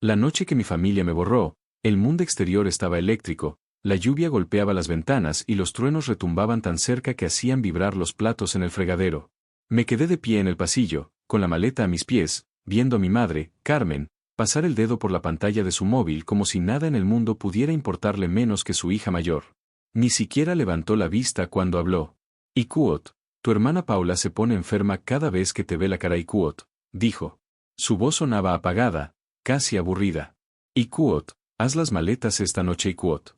La noche que mi familia me borró, el mundo exterior estaba eléctrico, la lluvia golpeaba las ventanas y los truenos retumbaban tan cerca que hacían vibrar los platos en el fregadero. Me quedé de pie en el pasillo, con la maleta a mis pies, viendo a mi madre, Carmen, pasar el dedo por la pantalla de su móvil como si nada en el mundo pudiera importarle menos que su hija mayor. Ni siquiera levantó la vista cuando habló. Ikuot, tu hermana Paula se pone enferma cada vez que te ve la cara. Ikuot, dijo. Su voz sonaba apagada, casi aburrida. Ikuot, haz las maletas esta noche. Ikuot.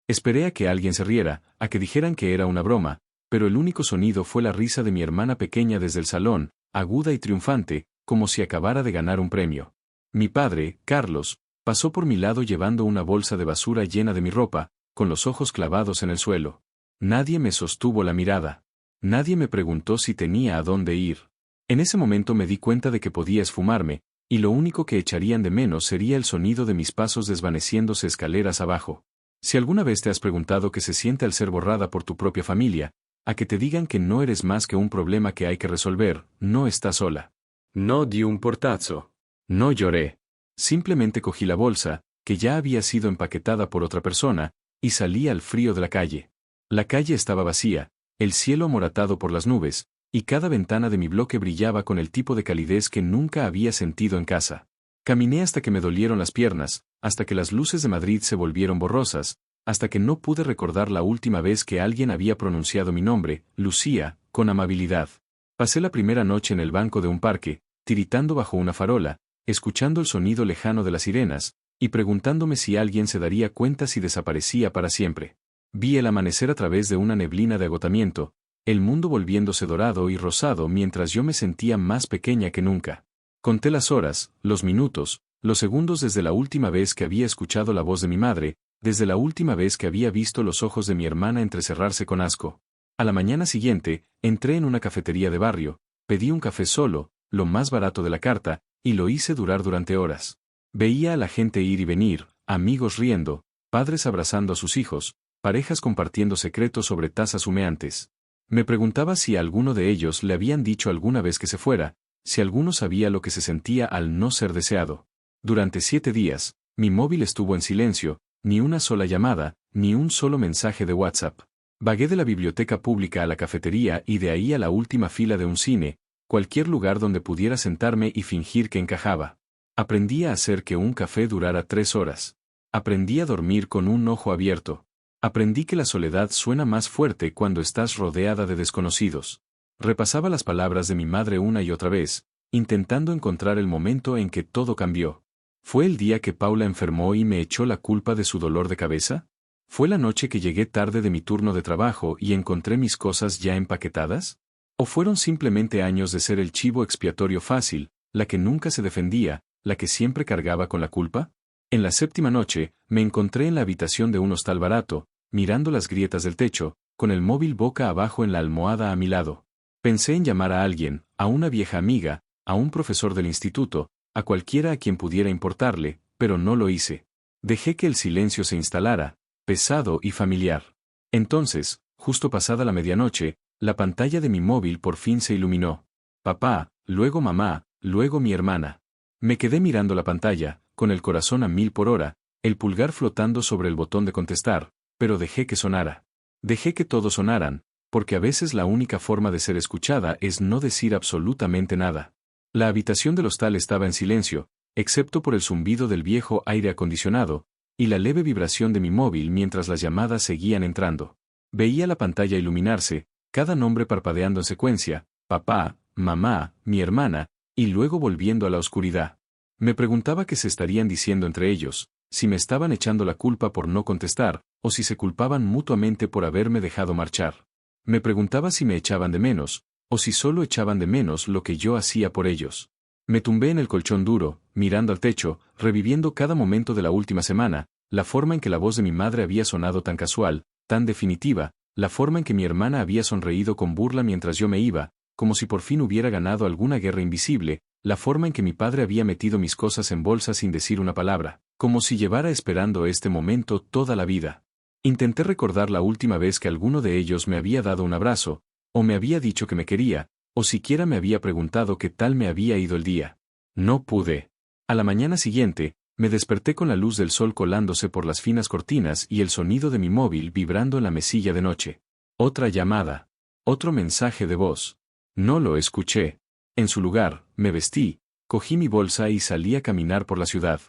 Esperé a que alguien se riera, a que dijeran que era una broma, pero el único sonido fue la risa de mi hermana pequeña desde el salón, aguda y triunfante, como si acabara de ganar un premio. Mi padre, Carlos, pasó por mi lado llevando una bolsa de basura llena de mi ropa, con los ojos clavados en el suelo. Nadie me sostuvo la mirada. Nadie me preguntó si tenía a dónde ir. En ese momento me di cuenta de que podía esfumarme, y lo único que echarían de menos sería el sonido de mis pasos desvaneciéndose escaleras abajo. Si alguna vez te has preguntado qué se siente al ser borrada por tu propia familia, a que te digan que no eres más que un problema que hay que resolver, no estás sola. No di un portazo. No lloré. Simplemente cogí la bolsa, que ya había sido empaquetada por otra persona, y salí al frío de la calle. La calle estaba vacía, el cielo amoratado por las nubes, y cada ventana de mi bloque brillaba con el tipo de calidez que nunca había sentido en casa. Caminé hasta que me dolieron las piernas, hasta que las luces de Madrid se volvieron borrosas, hasta que no pude recordar la última vez que alguien había pronunciado mi nombre, Lucía, con amabilidad. Pasé la primera noche en el banco de un parque, tiritando bajo una farola, escuchando el sonido lejano de las sirenas, y preguntándome si alguien se daría cuenta si desaparecía para siempre. Vi el amanecer a través de una neblina de agotamiento, el mundo volviéndose dorado y rosado mientras yo me sentía más pequeña que nunca. Conté las horas, los minutos, los segundos desde la última vez que había escuchado la voz de mi madre, desde la última vez que había visto los ojos de mi hermana entrecerrarse con asco. A la mañana siguiente, entré en una cafetería de barrio, pedí un café solo, lo más barato de la carta, y lo hice durar durante horas. Veía a la gente ir y venir, amigos riendo, padres abrazando a sus hijos, parejas compartiendo secretos sobre tazas humeantes. Me preguntaba si a alguno de ellos le habían dicho alguna vez que se fuera, si alguno sabía lo que se sentía al no ser deseado. Durante 7 días, mi móvil estuvo en silencio, ni una sola llamada, ni un solo mensaje de WhatsApp. Vagué de la biblioteca pública a la cafetería y de ahí a la última fila de un cine, cualquier lugar donde pudiera sentarme y fingir que encajaba. Aprendí a hacer que un café durara 3 horas. Aprendí a dormir con un ojo abierto. Aprendí que la soledad suena más fuerte cuando estás rodeada de desconocidos. Repasaba las palabras de mi madre una y otra vez, intentando encontrar el momento en que todo cambió. ¿Fue el día que Paula enfermó y me echó la culpa de su dolor de cabeza? ¿Fue la noche que llegué tarde de mi turno de trabajo y encontré mis cosas ya empaquetadas? ¿O fueron simplemente años de ser el chivo expiatorio fácil, la que nunca se defendía, la que siempre cargaba con la culpa? En la 7ª noche, me encontré en la habitación de un hostal barato, mirando las grietas del techo, con el móvil boca abajo en la almohada a mi lado. Pensé en llamar a alguien, a una vieja amiga, a un profesor del instituto, a cualquiera a quien pudiera importarle, pero no lo hice. Dejé que el silencio se instalara, pesado y familiar. Entonces, justo pasada la medianoche, la pantalla de mi móvil por fin se iluminó. Papá, luego mamá, luego mi hermana. Me quedé mirando la pantalla, con el corazón a 1000 por hora, el pulgar flotando sobre el botón de contestar, pero dejé que sonara. Dejé que todos sonaran, porque a veces la única forma de ser escuchada es no decir absolutamente nada. La habitación del hostal estaba en silencio, excepto por el zumbido del viejo aire acondicionado, y la leve vibración de mi móvil mientras las llamadas seguían entrando. Veía la pantalla iluminarse, cada nombre parpadeando en secuencia, papá, mamá, mi hermana, y luego volviendo a la oscuridad. Me preguntaba qué se estarían diciendo entre ellos, si me estaban echando la culpa por no contestar, o si se culpaban mutuamente por haberme dejado marchar. Me preguntaba si me echaban de menos, o si solo echaban de menos lo que yo hacía por ellos. Me tumbé en el colchón duro, mirando al techo, reviviendo cada momento de la última semana, la forma en que la voz de mi madre había sonado tan casual, tan definitiva, la forma en que mi hermana había sonreído con burla mientras yo me iba, como si por fin hubiera ganado alguna guerra invisible, la forma en que mi padre había metido mis cosas en bolsas sin decir una palabra, como si llevara esperando este momento toda la vida. Intenté recordar la última vez que alguno de ellos me había dado un abrazo, o me había dicho que me quería, o siquiera me había preguntado qué tal me había ido el día. No pude. A la mañana siguiente, Me desperté con la luz del sol colándose por las finas cortinas y el sonido de mi móvil vibrando en la mesilla de noche. Otra llamada. Otro mensaje de voz. No lo escuché. En su lugar, me vestí, cogí mi bolsa y salí a caminar por la ciudad.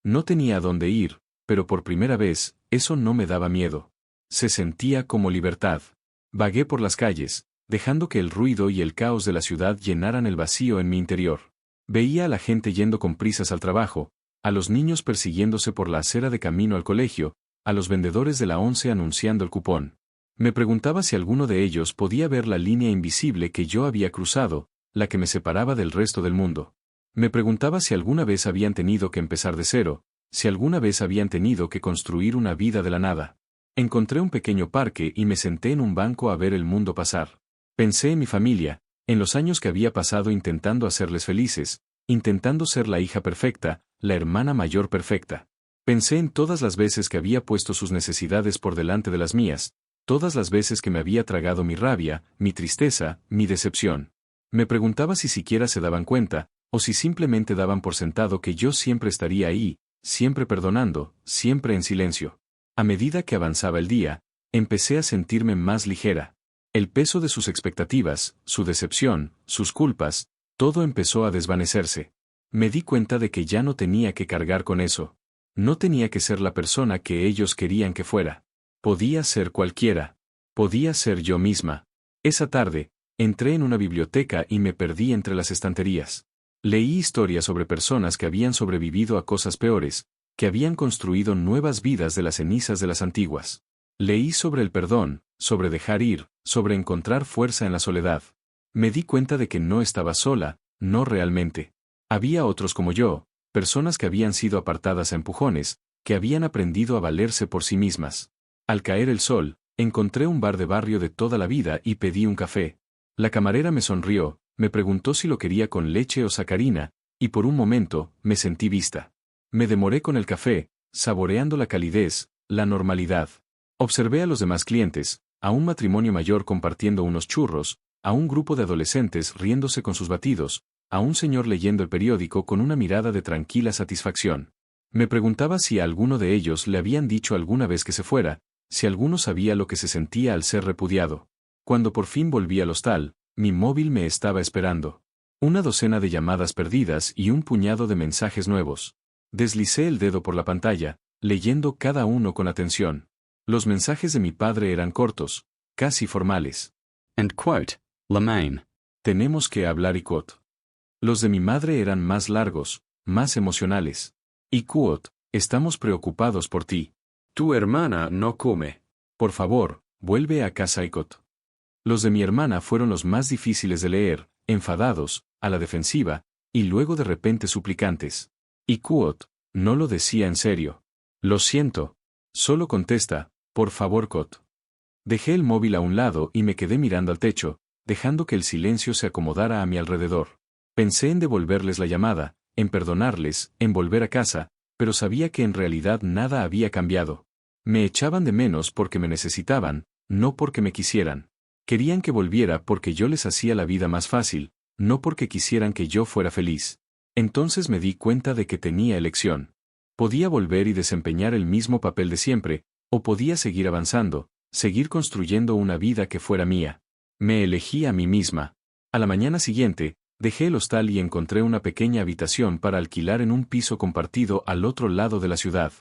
No tenía a dónde ir, pero por primera vez, eso no me daba miedo. Se sentía como libertad. Vagué por las calles, dejando que el ruido y el caos de la ciudad llenaran el vacío en mi interior. Veía a la gente yendo con prisas al trabajo, a los niños persiguiéndose por la acera de camino al colegio, a los vendedores de la once anunciando el cupón. Me preguntaba si alguno de ellos podía ver la línea invisible que yo había cruzado, la que me separaba del resto del mundo. Me preguntaba si alguna vez habían tenido que empezar de cero, si alguna vez habían tenido que construir una vida de la nada. Encontré un pequeño parque y me senté en un banco a ver el mundo pasar. Pensé en mi familia, en los años que había pasado intentando hacerles felices, intentando ser la hija perfecta, la hermana mayor perfecta. Pensé en todas las veces que había puesto sus necesidades por delante de las mías, todas las veces que me había tragado mi rabia, mi tristeza, mi decepción. Me preguntaba si siquiera se daban cuenta, o si simplemente daban por sentado que yo siempre estaría ahí, siempre perdonando, siempre en silencio. A medida que avanzaba el día, empecé a sentirme más ligera. El peso de sus expectativas, su decepción, sus culpas, todo empezó a desvanecerse. Me di cuenta de que ya no tenía que cargar con eso. No tenía que ser la persona que ellos querían que fuera. Podía ser cualquiera. Podía ser yo misma. Esa tarde, entré en una biblioteca y me perdí entre las estanterías. Leí historias sobre personas que habían sobrevivido a cosas peores, que habían construido nuevas vidas de las cenizas de las antiguas. Leí sobre el perdón, sobre dejar ir, sobre encontrar fuerza en la soledad. Me di cuenta de que no estaba sola, no realmente. Había otros como yo, personas que habían sido apartadas a empujones, que habían aprendido a valerse por sí mismas. Al caer el sol, encontré un bar de barrio de toda la vida y pedí un café. La camarera me sonrió, me preguntó si lo quería con leche o sacarina, y por un momento, me sentí vista. Me demoré con el café, saboreando la calidez, la normalidad. Observé a los demás clientes, a un matrimonio mayor compartiendo unos churros, a un grupo de adolescentes riéndose con sus batidos, a un señor leyendo el periódico con una mirada de tranquila satisfacción. Me preguntaba si a alguno de ellos le habían dicho alguna vez que se fuera, si alguno sabía lo que se sentía al ser repudiado. Cuando por fin volví al hostal, mi móvil me estaba esperando. Una docena de llamadas perdidas y un puñado de mensajes nuevos. Deslicé el dedo por la pantalla, leyendo cada uno con atención. Los mensajes de mi padre eran cortos, casi formales. End quote. Lemaine. Tenemos que hablar y quote. Los de mi madre eran más largos, más emocionales. Y quote, estamos preocupados por ti. Tu hermana no come. Por favor, vuelve a casa y quote. Los de mi hermana fueron los más difíciles de leer, enfadados, a la defensiva, y luego de repente suplicantes. Y quote, no lo decía en serio. Lo siento. Solo contesta, por favor quote. Dejé el móvil a un lado y me quedé mirando al techo, dejando que el silencio se acomodara a mi alrededor. Pensé en devolverles la llamada, en perdonarles, en volver a casa, pero sabía que en realidad nada había cambiado. Me echaban de menos porque me necesitaban, no porque me quisieran. Querían que volviera porque yo les hacía la vida más fácil, no porque quisieran que yo fuera feliz. Entonces me di cuenta de que tenía elección. Podía volver y desempeñar el mismo papel de siempre, o podía seguir avanzando, seguir construyendo una vida que fuera mía. Me elegí a mí misma. A la mañana siguiente, dejé el hostal y encontré una pequeña habitación para alquilar en un piso compartido al otro lado de la ciudad.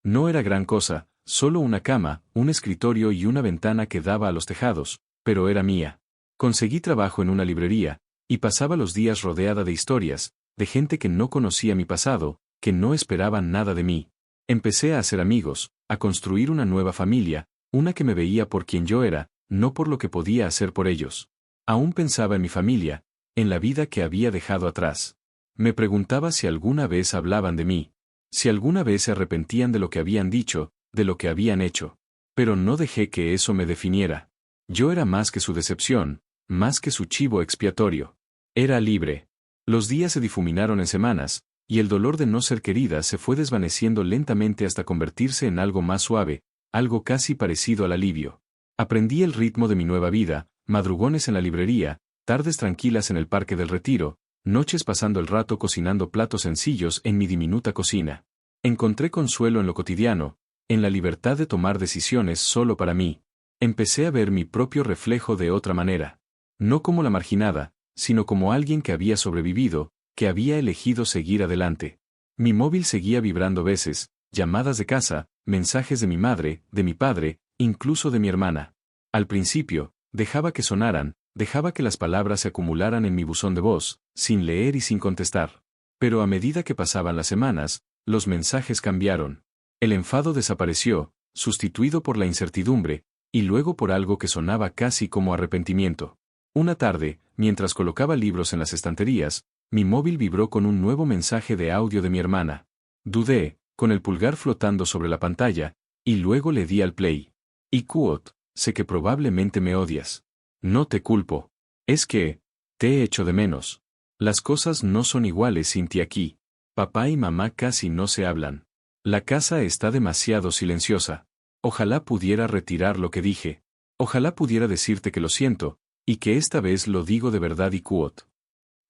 No era gran cosa, solo una cama, un escritorio y una ventana que daba a los tejados, pero era mía. Conseguí trabajo en una librería, y pasaba los días rodeada de historias, de gente que no conocía mi pasado, que no esperaban nada de mí. Empecé a hacer amigos, a construir una nueva familia, una que me veía por quien yo era, no por lo que podía hacer por ellos. Aún pensaba en mi familia, en la vida que había dejado atrás. Me preguntaba si alguna vez hablaban de mí, si alguna vez se arrepentían de lo que habían dicho, de lo que habían hecho. Pero no dejé que eso me definiera. Yo era más que su decepción, más que su chivo expiatorio. Era libre. Los días se difuminaron en semanas, y el dolor de no ser querida se fue desvaneciendo lentamente hasta convertirse en algo más suave, algo casi parecido al alivio. Aprendí el ritmo de mi nueva vida, madrugones en la librería, tardes tranquilas en el Parque del Retiro, noches pasando el rato cocinando platos sencillos en mi diminuta cocina. Encontré consuelo en lo cotidiano, en la libertad de tomar decisiones solo para mí. Empecé a ver mi propio reflejo de otra manera. No como la marginada, sino como alguien que había sobrevivido, que había elegido seguir adelante. Mi móvil seguía vibrando veces, llamadas de casa, mensajes de mi madre, de mi padre, incluso de mi hermana. Al principio, dejaba que sonaran, dejaba que las palabras se acumularan en mi buzón de voz, sin leer y sin contestar. Pero a medida que pasaban las semanas, los mensajes cambiaron. El enfado desapareció, sustituido por la incertidumbre, y luego por algo que sonaba casi como arrepentimiento. Una tarde, mientras colocaba libros en las estanterías, mi móvil vibró con un nuevo mensaje de audio de mi hermana. Dudé, con el pulgar flotando sobre la pantalla, y luego le di al play. Y quote, sé que probablemente me odias. No te culpo. Es que, te he hecho de menos. Las cosas no son iguales sin ti aquí. Papá y mamá casi no se hablan. La casa está demasiado silenciosa. Ojalá pudiera retirar lo que dije. Ojalá pudiera decirte que lo siento, y que esta vez lo digo de verdad y quote.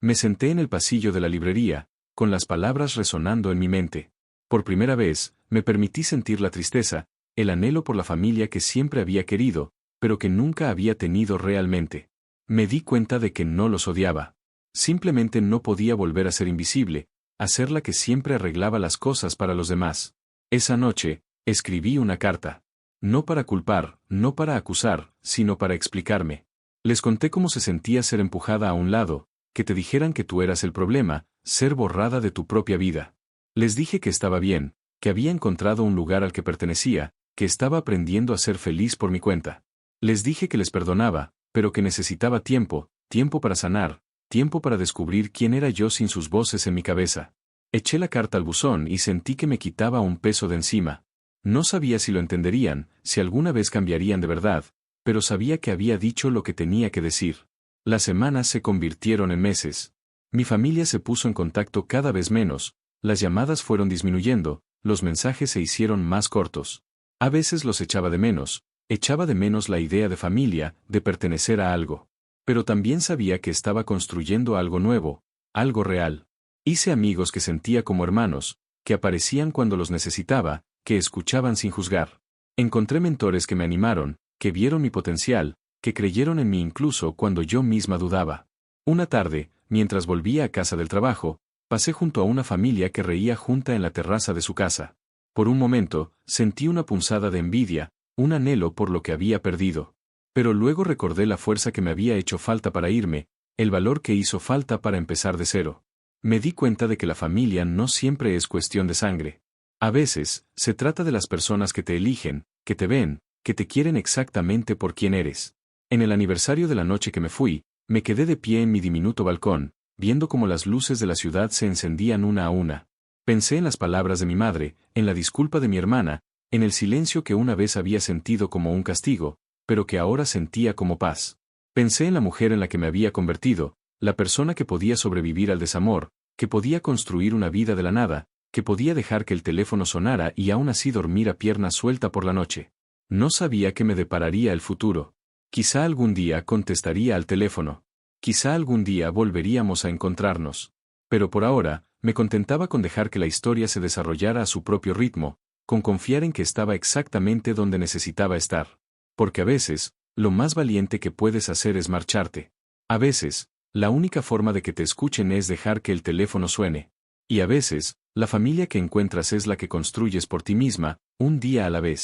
Me senté en el pasillo de la librería, con las palabras resonando en mi mente. Por primera vez, me permití sentir la tristeza, el anhelo por la familia que siempre había querido, pero que nunca había tenido realmente. Me di cuenta de que no los odiaba. Simplemente no podía volver a ser invisible, a ser la que siempre arreglaba las cosas para los demás. Esa noche, escribí una carta. No para culpar, no para acusar, sino para explicarme. Les conté cómo se sentía ser empujada a un lado, que te dijeran que tú eras el problema, ser borrada de tu propia vida. Les dije que estaba bien, que había encontrado un lugar al que pertenecía, que estaba aprendiendo a ser feliz por mi cuenta. Les dije que les perdonaba, pero que necesitaba tiempo, tiempo para sanar, tiempo para descubrir quién era yo sin sus voces en mi cabeza. Eché la carta al buzón y sentí que me quitaba un peso de encima. No sabía si lo entenderían, si alguna vez cambiarían de verdad, pero sabía que había dicho lo que tenía que decir. Las semanas se convirtieron en meses. Mi familia se puso en contacto cada vez menos, las llamadas fueron disminuyendo, los mensajes se hicieron más cortos. A veces los echaba de menos la idea de familia, de pertenecer a algo. Pero también sabía que estaba construyendo algo nuevo, algo real. Hice amigos que sentía como hermanos, que aparecían cuando los necesitaba, que escuchaban sin juzgar. Encontré mentores que me animaron, que vieron mi potencial, que creyeron en mí incluso cuando yo misma dudaba. Una tarde, mientras volvía a casa del trabajo, pasé junto a una familia que reía junta en la terraza de su casa. Por un momento, sentí una punzada de envidia, un anhelo por lo que había perdido. Pero luego recordé la fuerza que me había hecho falta para irme, el valor que hizo falta para empezar de cero. Me di cuenta de que la familia no siempre es cuestión de sangre. A veces, se trata de las personas que te eligen, que te ven, que te quieren exactamente por quien eres. En el aniversario de la noche que me fui, me quedé de pie en mi diminuto balcón, viendo cómo las luces de la ciudad se encendían una a una. Pensé en las palabras de mi madre, en la disculpa de mi hermana, en el silencio que una vez había sentido como un castigo, pero que ahora sentía como paz. Pensé en la mujer en la que me había convertido, la persona que podía sobrevivir al desamor, que podía construir una vida de la nada, que podía dejar que el teléfono sonara y aún así dormir a pierna suelta por la noche. No sabía qué me depararía el futuro. Quizá algún día contestaría al teléfono. Quizá algún día volveríamos a encontrarnos. Pero por ahora, me contentaba con dejar que la historia se desarrollara a su propio ritmo, con confiar en que estaba exactamente donde necesitaba estar. Porque a veces, lo más valiente que puedes hacer es marcharte. A veces, la única forma de que te escuchen es dejar que el teléfono suene. Y a veces, la familia que encuentras es la que construyes por ti misma, un día a la vez.